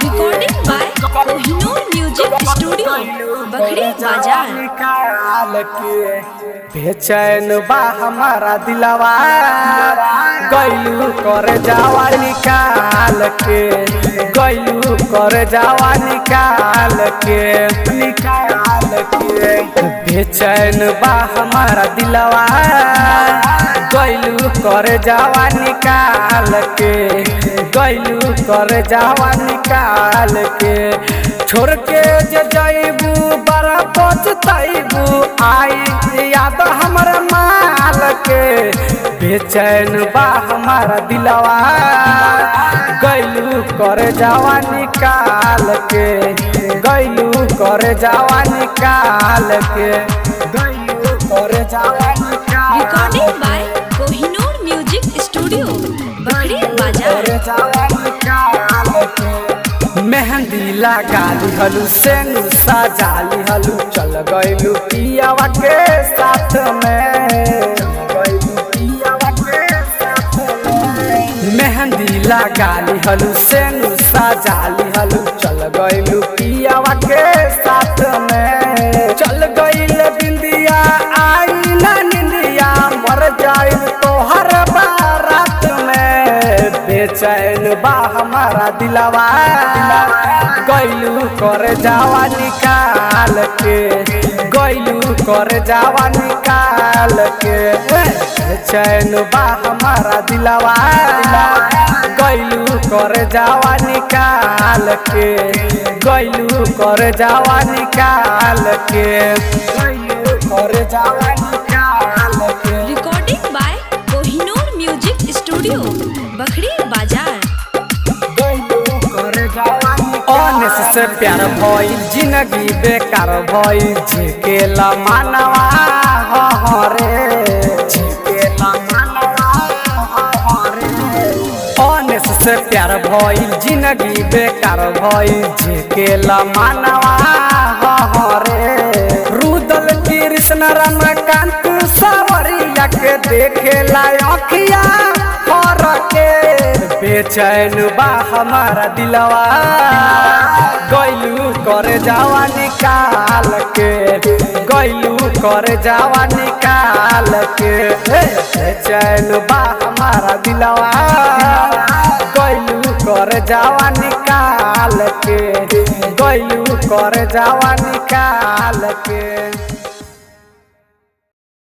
Recording by Kohinoor music studio Bakhri Bazar. बेचैन बा हमारा दिलवा गइलू कर जावा निकाल के, गइलू कर जावा निकाल के। बेचैन बा हमारा दिलवा गइलू कर जावा निकाल के, गइलू कर जावा निकाल के। छोड़ के जे जइबू बड़ा पछताइबू, आई याद हमारा माल के। बेचैन बा हमारा दिलवा गइलू कर जावा निकाल के, गइलू कर जावा निकाल के, गइलू कर जावा निकाल। Recording by Kohinoor music studio Bakhri Bazar. मेहंदी लगा लिहलू सेनु सजा लिहलू, चल गइलू पियावा के साथ में। मेहंदी लगा लिहलू सेनु सजा लिहलू, चल गइलू पियावा के साथ में। चल गइल बिंदिया आई ना निंदिया, मर जाए तोहर बारात में। बेचैन बा हमारा दिलवा गइलू कर जावा निकाल के, गइलू कर जावा निकाल के। बेचैन बा हमारा दिलवा गइलू कर जावा निकाल के, गइलू कर जावा निकाल के, गइलू कर जावा निकाल के। Recording by Kohinoor music studio Bakhri Bazar. अनेस से प्यार भइल जिंदगी बेकार भइल, झेकेला मानवा हरे, झेकेला मानवा हरे। अनेस से प्यार भइल जिंदगी बेकार भइल, झेकेला मानवा हरे। रुदल कृष्ण रमाकांत सावरिया के देखेला अखिया हर के। बेचैन बा हमारा दिलवा गइलू कर जावा निकाल के, गइलू कर जावा निकाल के। बेचैन बा हमारा दिलवा गइलू कर जावा निकाल के, गइलू कर जावा निकाल के।